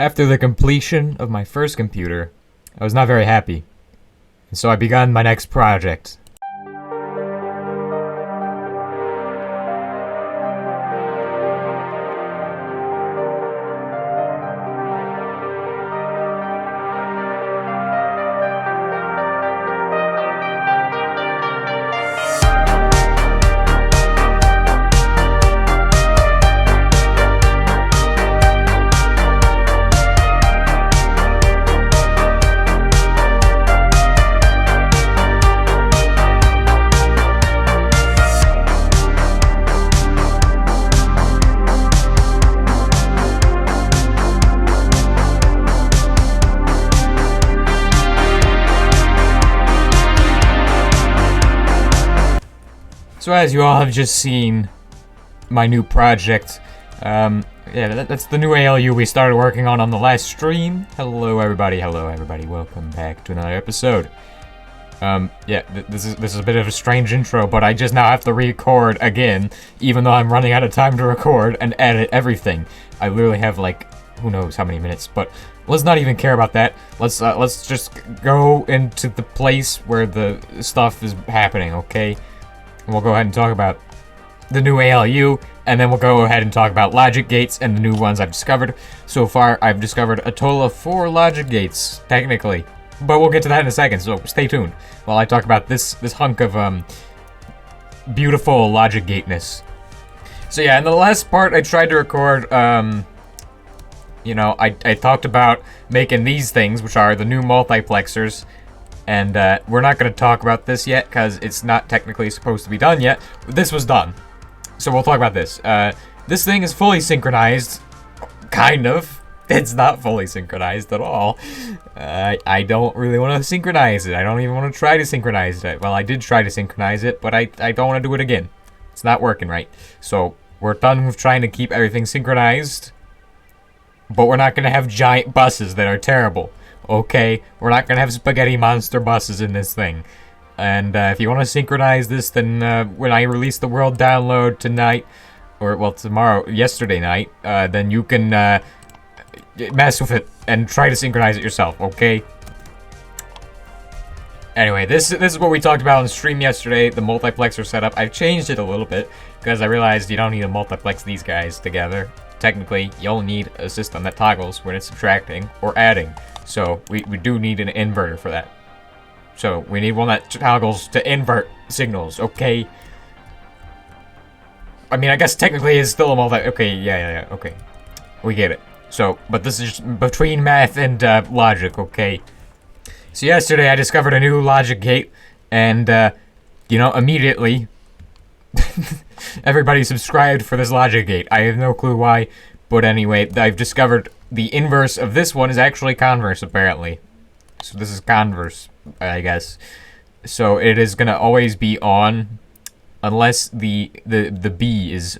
After the completion of my first computer, I was not very happy, and so I began my next project. So as you all have just seen, my new project, that's the new ALU we started working on the last stream. Hello everybody, welcome back to another episode. This is a bit of a strange intro, but I just now have to record again, even though I'm running out of time to record and edit everything. I literally have like, who knows how many minutes, but let's not even care about that. Let's just go into the place where the stuff is happening, okay? And we'll go ahead and talk about the new ALU, and then we'll go ahead and talk about logic gates and the new ones I've discovered. So far, I've discovered a total of 4 logic gates, technically. But we'll get to that in a second, so stay tuned while I talk about this hunk of beautiful logic gateness. So yeah, in the last part I tried to record, I talked about making these things, which are the new multiplexers. And we're not going to talk about this yet, because it's not technically supposed to be done yet. But this was done. So we'll talk about this. This thing is fully synchronized. Kind of. It's not fully synchronized at all. I don't really want to synchronize it. I don't even want to try to synchronize it. Well, I did try to synchronize it, but I don't want to do it again. It's not working right. So we're done with trying to keep everything synchronized. But we're not going to have giant buses that are terrible. Okay, we're not gonna have spaghetti monster buses in this thing. And if you want to synchronize this, then when I release the world download tonight, or well yesterday night, then you can mess with it and try to synchronize it yourself, okay? Anyway, this is what we talked about on the stream yesterday, the multiplexer setup. I've changed it a little bit, because I realized you don't need to multiplex these guys together. Technically, you only need a system that toggles when it's subtracting or adding. So we do need an inverter for that. So we need one that toggles to invert signals, okay? I mean, I guess technically it's still a okay, yeah, okay. We get it. So, but this is just between math and logic, okay? So yesterday I discovered a new logic gate, and, immediately everybody subscribed for this logic gate. I have no clue why, but anyway, I've discovered the inverse of this one is actually converse, apparently. So this is converse, I guess. So it is gonna always be on, unless the B is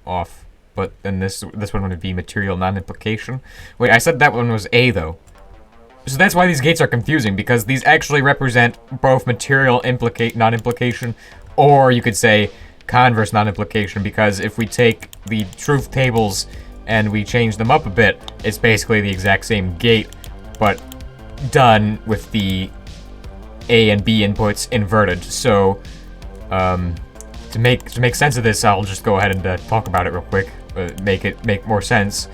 off. But then this one would be material non-implication. Wait, I said that one was A though. So that's why these gates are confusing, because these actually represent both material non-implication, or you could say converse non-implication, because if we take the truth tables and we change them up a bit, it's basically the exact same gate, but done with the A and B inputs inverted. So, to make sense of this, I'll just go ahead and talk about it real quick, make more sense.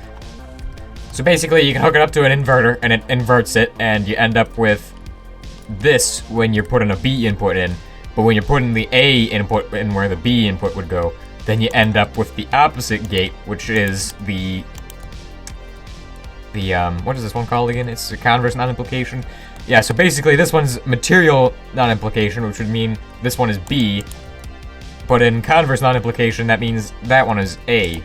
So basically, you can hook it up to an inverter, and it inverts it, and you end up with this when you're putting a B input in. But when you're putting the A input in where the B input would go, then you end up with the opposite gate, which is the what is this one called again? It's a converse non-implication. Yeah, so basically this one's material non-implication, which would mean this one is B. But in converse non-implication, that means that one is A.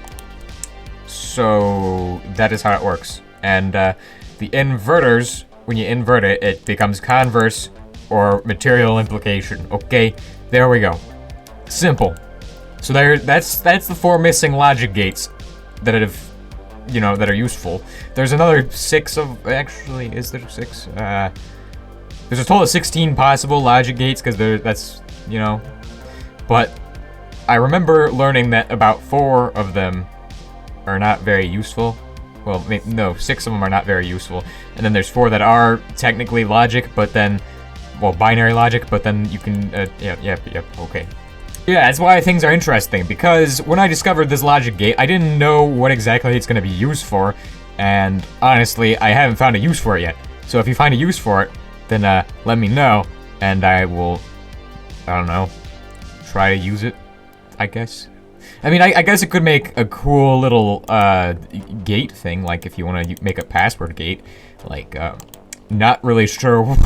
So that is how it works. And the inverters, when you invert it, it becomes converse or material implication. Okay, there we go. Simple. So that's the 4 missing logic gates that have, that are useful. There's another 6 of, actually, is there 6? There's a total of 16 possible logic gates, because that's, but I remember learning that about 4 of them are not very useful. Well, no, 6 of them are not very useful. And then there's 4 that are technically logic, but then, well, binary logic, but then you can, yep, okay. Yeah, that's why things are interesting, because when I discovered this logic gate, I didn't know what exactly it's going to be used for, and honestly, I haven't found a use for it yet. So if you find a use for it, then let me know, and I will, I don't know, try to use it, I guess. I mean, I guess it could make a cool little gate thing, like if you want to make a password gate. Like, not really sure.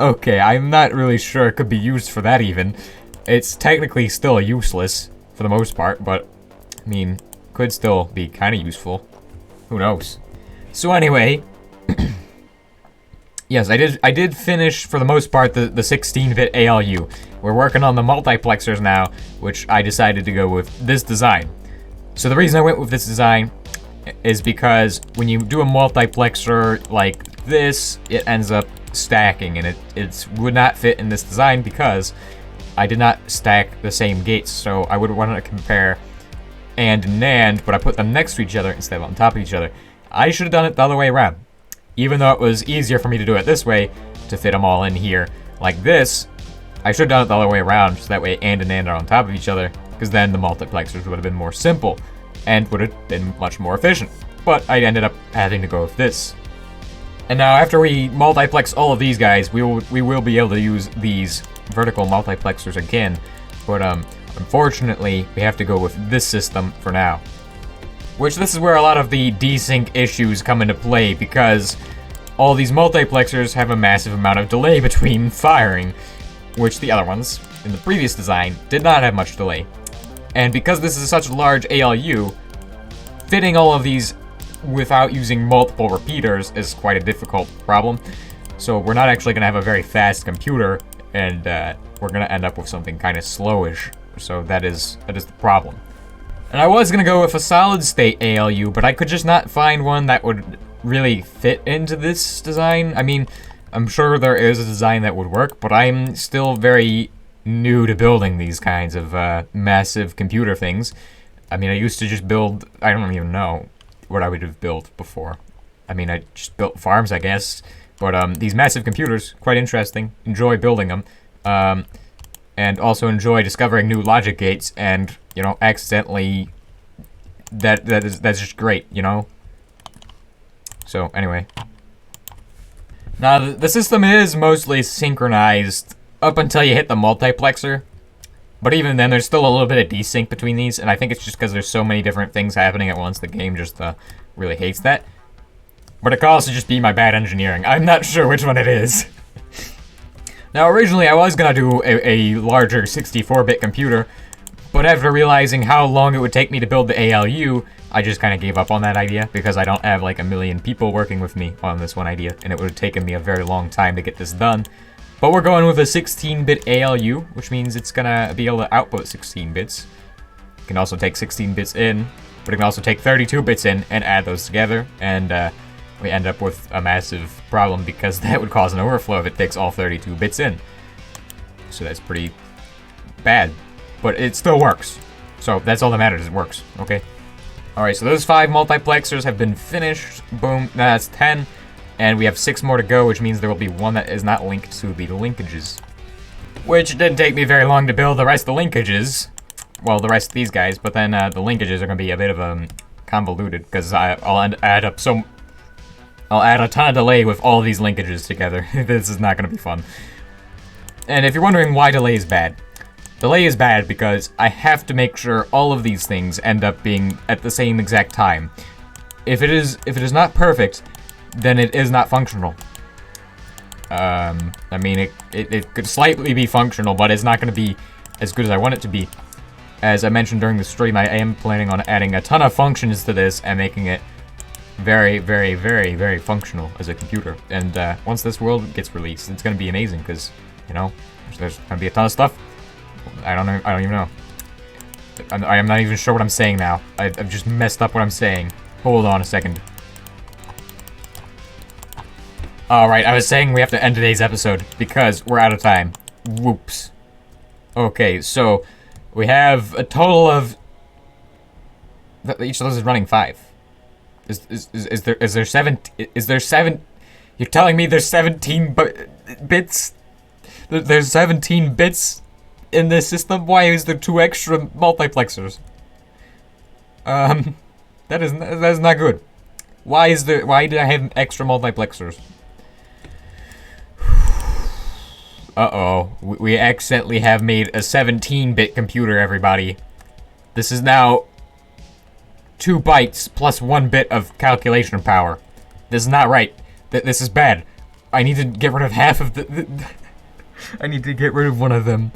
Okay, I'm not really sure it could be used for that even. It's technically still useless for the most part, but I mean, could still be kind of useful. Who knows? So anyway, yes, I did finish for the most part the 16-bit ALU. We're working on the multiplexers now, which I decided to go with this design. So the reason I went with this design is because when you do a multiplexer like this, it ends up stacking, and it would not fit in this design because I did not stack the same gates. So I would want to compare and NAND, but I put them next to each other instead of on top of each other. I should have done it the other way around. Even though it was easier for me to do it this way, to fit them all in here like this, I should have done it the other way around, so that way AND and NAND are on top of each other, because then the multiplexers would have been more simple, and would have been much more efficient. But I ended up having to go with this. And now after we multiplex all of these guys, we will be able to use these vertical multiplexers again, but unfortunately, we have to go with this system for now. Which, this is where a lot of the desync issues come into play, because all these multiplexers have a massive amount of delay between firing, which the other ones, in the previous design, did not have much delay. And because this is such a large ALU, fitting all of these without using multiple repeaters is quite a difficult problem. So we're not actually going to have a very fast computer, and we're going to end up with something kind of slowish. So that is the problem. And I was going to go with a solid-state ALU, but I could just not find one that would really fit into this design. I mean, I'm sure there is a design that would work, but I'm still very new to building these kinds of massive computer things. I mean, I used to just build, I don't even know what I would have built before. I mean, I just built farms, I guess. But these massive computers, quite interesting. Enjoy building them. And also enjoy discovering new logic gates and, you know, accidentally, that's just great, you know? So, anyway. Now, the system is mostly synchronized up until you hit the multiplexer. But even then, there's still a little bit of desync between these, and I think it's just because there's so many different things happening at once, the game just really hates that. But it could also just be my bad engineering. I'm not sure which one it is. Now, originally, I was going to do a larger 64-bit computer, but after realizing how long it would take me to build the ALU, I just kind of gave up on that idea, because I don't have like a million people working with me on this one idea, and it would have taken me a very long time to get this done. But we're going with a 16-bit ALU, which means it's going to be able to output 16 bits. It can also take 16 bits in, but it can also take 32 bits in and add those together, and we end up with a massive problem because that would cause an overflow if it takes all 32 bits in. So that's pretty bad, but it still works. So that's all that matters, it works, okay? Alright, so those 5 multiplexers have been finished. Boom, that's 10. And we have 6 more to go, which means there will be one that is not linked to the linkages. Which didn't take me very long to build the rest of the linkages. Well, the rest of these guys, but then the linkages are going to be a bit of convoluted, because I'll add a ton of delay with all these linkages together. This is not going to be fun. And if you're wondering why delay is bad, delay is bad because I have to make sure all of these things end up being at the same exact time. If it is not perfect, then it is not functional. I mean, it could slightly be functional, but it's not going to be as good as I want it to be. As I mentioned during the stream, I am planning on adding a ton of functions to this and making it very, very, very, very functional as a computer. And once this world gets released, it's going to be amazing because, you know, there's going to be a ton of stuff. I don't even know. I am not even sure what I'm saying now. I've just messed up what I'm saying. Hold on a second. Alright, I was saying we have to end today's episode because we're out of time. Whoops. Okay, so we have a total of... Each of those is running 5. Is there seven? You're telling me there's 17 bits? There's 17 bits in this system? Why is there 2 extra multiplexers? That is not good. Why did I have extra multiplexers? Uh-oh. We accidentally have made a 17-bit computer, everybody. This is now 2 bytes plus 1 bit of calculation power. This is not right. This is bad. I need to get rid of half of the I need to get rid of one of them.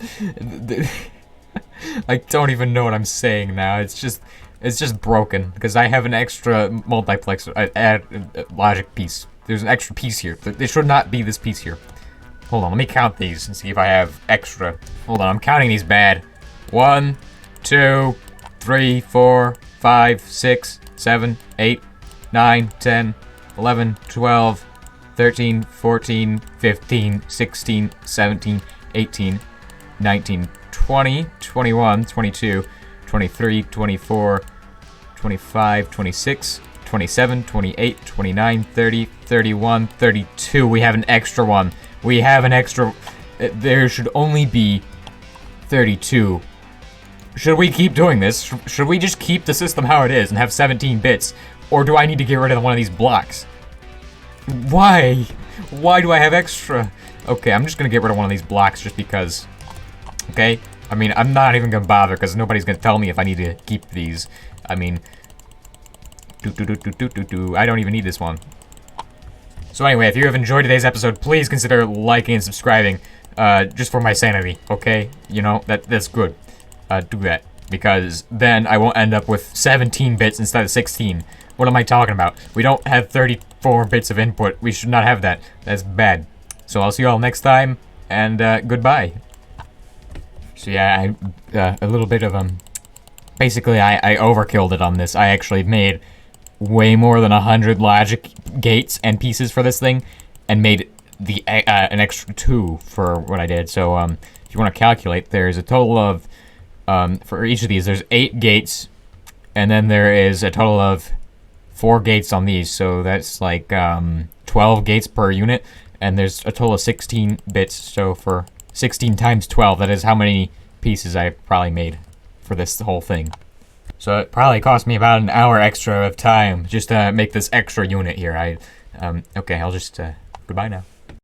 I don't even know what I'm saying now. It's just broken because I have an extra multiplexer logic piece. There's an extra piece here. There should not be this piece here. Hold on, let me count these and see if I have extra. Hold on, I'm counting these bad. 1, 2, 3, 4, 5, 6, 7, 8, 9, 10, 11, 12, 13, 14, 15, 16, 17, 18, 19, 20, 21, 22, 23, 24, 25, 26, 27, 28, 29, 30, 31, 32. We have an extra one. We have an extra. There should only be 32. Should we keep doing this? Should we just keep the system how it is and have 17 bits? Or do I need to get rid of one of these blocks? Why? Why do I have extra? Okay, I'm just gonna get rid of one of these blocks just because. Okay? I mean, I'm not even gonna bother because nobody's gonna tell me if I need to keep these. I mean, I don't even need this one. So anyway, if you have enjoyed today's episode, please consider liking and subscribing, just for my sanity, okay? You know, that's good. Do that, because then I won't end up with 17 bits instead of 16. What am I talking about? We don't have 34 bits of input. We should not have that. That's bad. So I'll see you all next time, and goodbye. So yeah, a little bit of, basically I overkilled it on this. I actually made way more than 100 logic gates and pieces for this thing, and made the an extra 2 for what I did. So if you want to calculate, there's a total of for each of these there's 8 gates, and then there is a total of 4 gates on these. So that's like 12 gates per unit, and there's a total of 16 bits. So for 16 times 12, that is how many pieces I probably made for this whole thing. So it probably cost me about an hour extra of time just to make this extra unit here. Okay, I'll just, goodbye now.